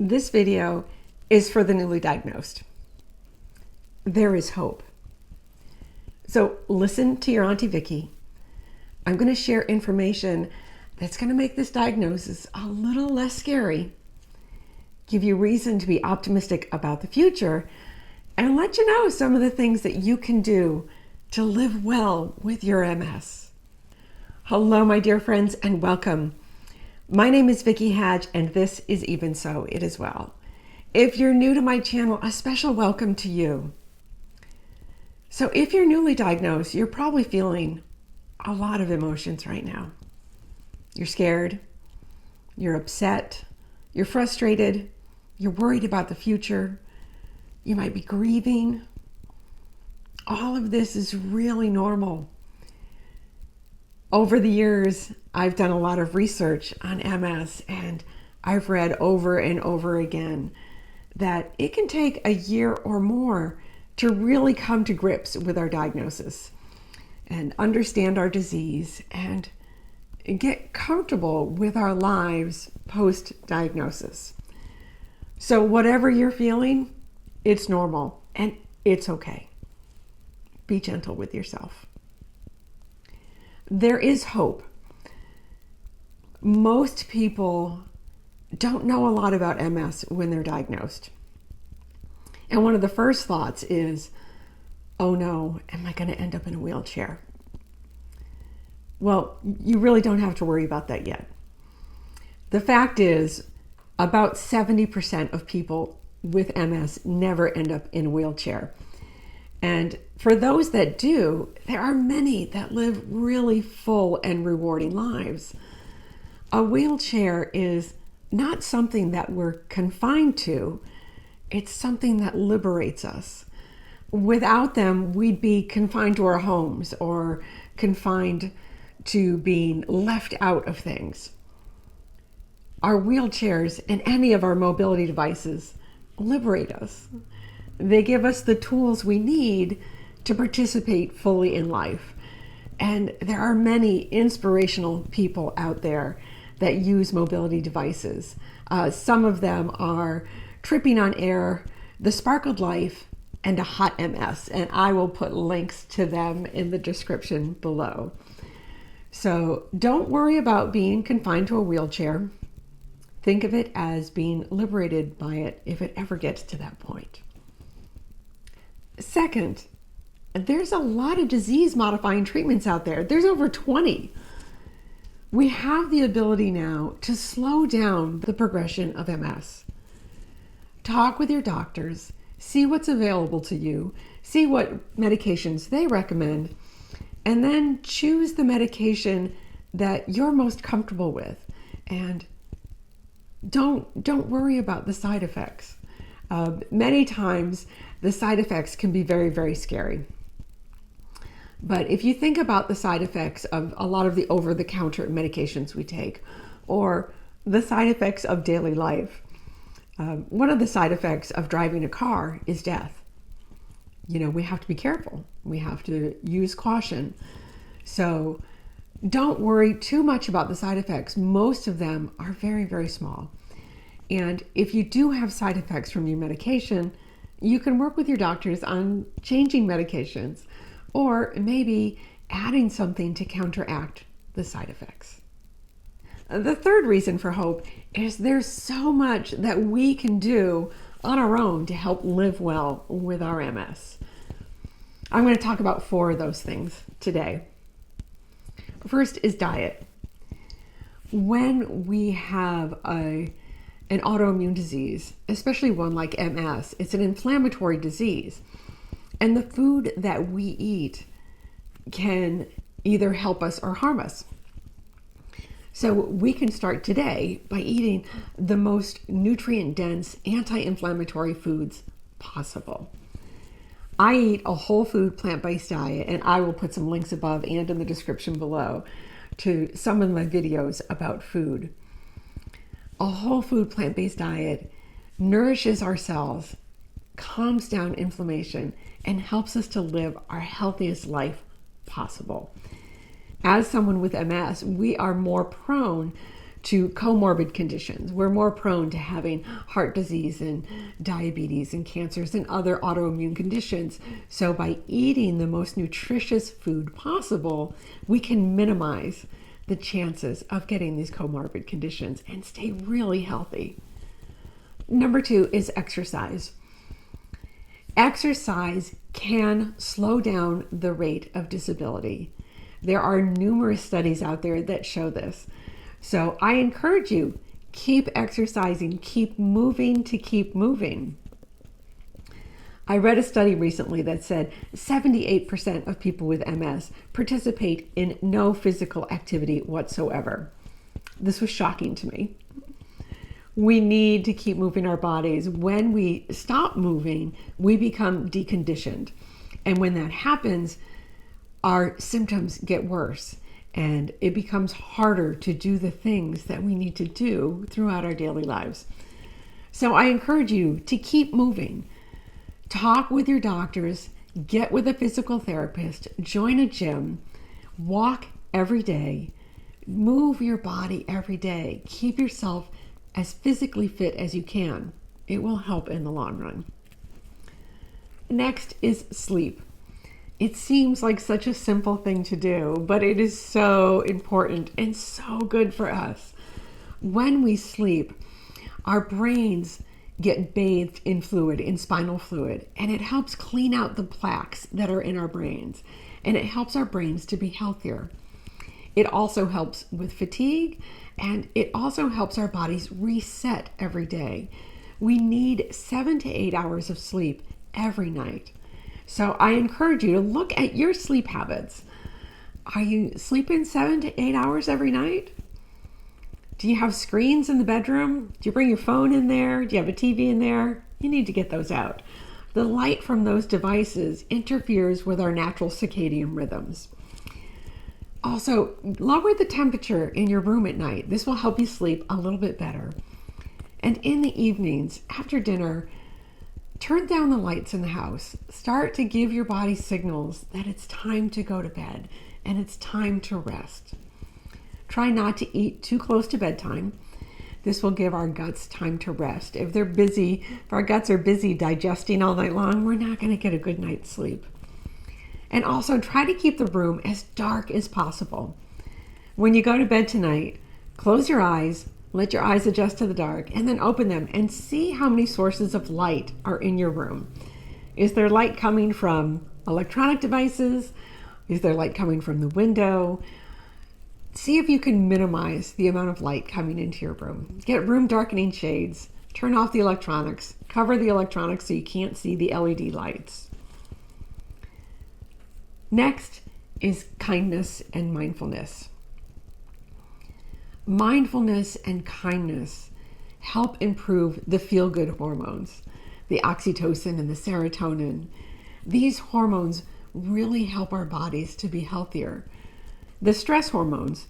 This video is for the newly diagnosed. There is hope. So listen to your Auntie Vickie. I'm going to share information that's going to make this diagnosis a little less scary, give you reason to be optimistic about the future, and let you know some of the things that you can do to live well with your MS. Hello, my dear friends, and welcome. My name is Vickie Hadge, and this is Even So, It Is Well. If you're new to my channel, a special welcome to you. So if you're newly diagnosed, you're probably feeling a lot of emotions right now. You're scared, you're upset, you're frustrated, you're worried about the future, you might be grieving. All of this is really normal. Over the years, I've done a lot of research on MS, and I've read over and over again that it can take a year or more to really come to grips with our diagnosis and understand our disease and get comfortable with our lives post-diagnosis. So whatever you're feeling, it's normal and it's okay. Be gentle with yourself. There is hope. Most people don't know a lot about MS when they're diagnosed. And one of the first thoughts is, oh no, am I going to end up in a wheelchair? Well, you really don't have to worry about that yet. The fact is, about 70% of people with MS never end up in a wheelchair. And for those that do, there are many that live really full and rewarding lives. A wheelchair is not something that we're confined to. It's something that liberates us. Without them, we'd be confined to our homes or confined to being left out of things. Our wheelchairs and any of our mobility devices liberate us. They give us the tools we need to participate fully in life. And there are many inspirational people out there that use mobility devices. Some of them are Tripping on Air, The Sparkled Life, and A Hot MS. And I will put links to them in the description below. So don't worry about being confined to a wheelchair. Think of it as being liberated by it if it ever gets to that point. Second, there's a lot of disease-modifying treatments out there. There's over 20. We have the ability now to slow down the progression of MS. Talk with your doctors, see what's available to you, see what medications they recommend, and then choose the medication that you're most comfortable with. And don't worry about the side effects. Many times the side effects can be very, very scary. But if you think about the side effects of a lot of the over-the-counter medications we take, or the side effects of daily life, one of the side effects of driving a car is death. You know, we have to be careful. We have to use caution. So don't worry too much about the side effects. Most of them are very, very small. And if you do have side effects from your medication, you can work with your doctors on changing medications or maybe adding something to counteract the side effects. The third reason for hope is there's so much that we can do on our own to help live well with our MS. I'm going to talk about 4 of those things today. First is diet. When we have an autoimmune disease, especially one like MS, it's an inflammatory disease. And the food that we eat can either help us or harm us. So we can start today by eating the most nutrient-dense, anti-inflammatory foods possible. I eat a whole food, plant-based diet, and I will put some links above and in the description below to some of my videos about food. A whole food, plant-based diet nourishes our cells, calms down inflammation, and helps us to live our healthiest life possible. As someone with MS, we are more prone to comorbid conditions. We're more prone to having heart disease and diabetes and cancers and other autoimmune conditions. So by eating the most nutritious food possible, we can minimize the chances of getting these comorbid conditions and stay really healthy. Number 2 is exercise. Exercise can slow down the rate of disability. There are numerous studies out there that show this. So I encourage you, keep exercising, keep moving to keep moving. I read a study recently that said 78% of people with MS participate in no physical activity whatsoever. This was shocking to me. We need to keep moving our bodies. When we stop moving, we become deconditioned. And when that happens, our symptoms get worse and it becomes harder to do the things that we need to do throughout our daily lives. So I encourage you to keep moving. Talk with your doctors, get with a physical therapist, join a gym, walk every day, move your body every day. Keep yourself as physically fit as you can. It will help in the long run. Next is sleep. It seems like such a simple thing to do, but it is so important and so good for us. When we sleep, our brains get bathed in fluid, in spinal fluid, and it helps clean out the plaques that are in our brains, and it helps our brains to be healthier. It also helps with fatigue, and it also helps our bodies reset every day. We need 7 to 8 hours of sleep every night. So I encourage you to look at your sleep habits. Are you sleeping 7 to 8 hours every night? Do you have screens in the bedroom? Do you bring your phone in there? Do you have a TV in there? You need to get those out. The light from those devices interferes with our natural circadian rhythms. Also, lower the temperature in your room at night. This will help you sleep a little bit better. And in the evenings, after dinner, turn down the lights in the house. Start to give your body signals that it's time to go to bed and it's time to rest. Try not to eat too close to bedtime. This will give our guts time to rest. If our guts are busy digesting all night long, we're not going to get a good night's sleep. And also try to keep the room as dark as possible. When you go to bed tonight, close your eyes, let your eyes adjust to the dark, and then open them and see how many sources of light are in your room. Is there light coming from electronic devices? Is there light coming from the window? See if you can minimize the amount of light coming into your room. Get room darkening shades, turn off the electronics, cover the electronics so you can't see the LED lights. Next is kindness and mindfulness. Mindfulness and kindness help improve the feel-good hormones, the oxytocin and the serotonin. These hormones really help our bodies to be healthier. The stress hormones,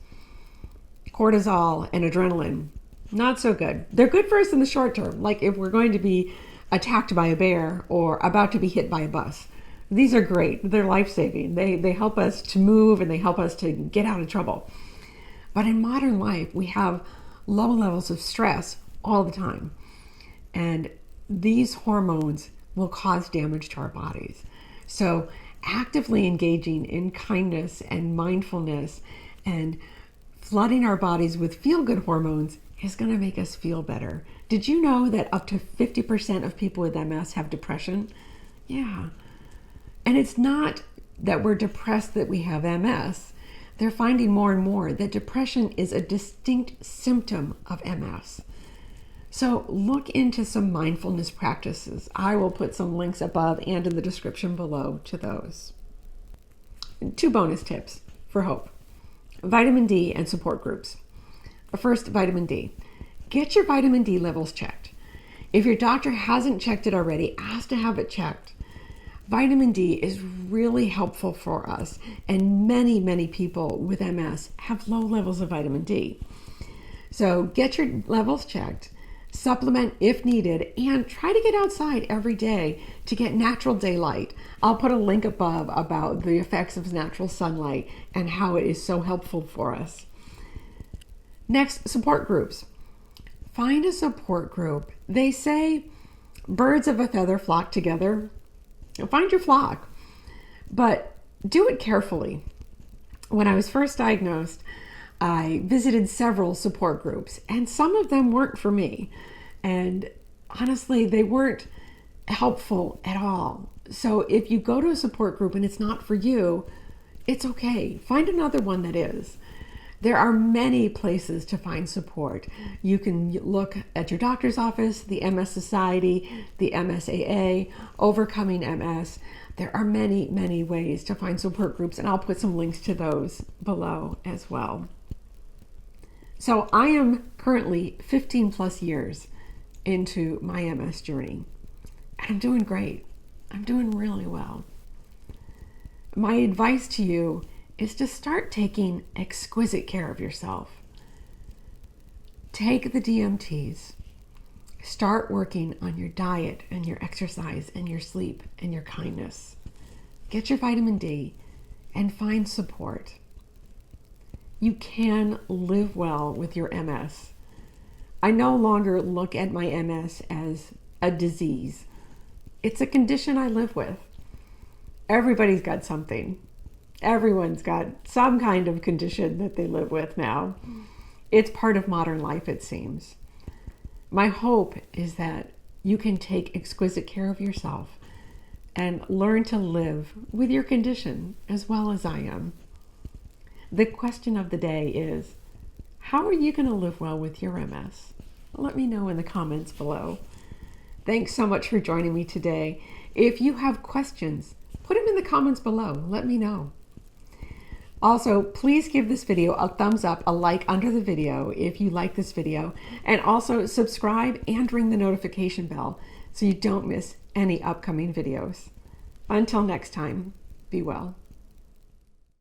cortisol and adrenaline, not so good. They're good for us in the short term, like if we're going to be attacked by a bear or about to be hit by a bus. These are great. They're life-saving. They help us to move and they help us to get out of trouble. But in modern life, we have low levels of stress all the time. And these hormones will cause damage to our bodies. So actively engaging in kindness and mindfulness and flooding our bodies with feel-good hormones is going to make us feel better. Did you know that up to 50% of people with MS have depression? Yeah. And it's not that we're depressed that we have MS. They're finding more and more that depression is a distinct symptom of MS. So look into some mindfulness practices. I will put some links above and in the description below to those. 2 bonus tips for hope. Vitamin D and support groups. First, vitamin D. Get your vitamin D levels checked. If your doctor hasn't checked it already, ask to have it checked. Vitamin D is really helpful for us, and many people with MS have low levels of vitamin D. So get your levels checked, supplement if needed, and try to get outside every day to get natural daylight. I'll put a link above about the effects of natural sunlight and how it is so helpful for us. Next, support groups. Find a support group. They say birds of a feather flock together. Find your flock, but do it carefully. When I was first diagnosed, I visited several support groups, and some of them weren't for me. And honestly, they weren't helpful at all. So if you go to a support group and it's not for you, it's okay. Find another one that is. There are many places to find support. You can look at your doctor's office, the MS Society, the MSAA, Overcoming MS. There are many, many ways to find support groups, and I'll put some links to those below as well. So I am currently 15 plus years into my MS journey, and I'm doing great. I'm doing really well. My advice to you is to start taking exquisite care of yourself. Take the DMTs. Start working on your diet and your exercise and your sleep and your kindness. Get your vitamin D and find support. You can live well with your MS. I no longer look at my MS as a disease. It's a condition I live with. Everybody's got something. Everyone's got some kind of condition that they live with now. It's part of modern life, it seems. My hope is that you can take exquisite care of yourself and learn to live with your condition as well as I am. The question of the day is, how are you going to live well with your MS? Let me know in the comments below. Thanks so much for joining me today. If you have questions, put them in the comments below. Let me know. Also, please give this video a thumbs up, a like under the video if you like this video, and also subscribe and ring the notification bell so you don't miss any upcoming videos. Until next time, be well.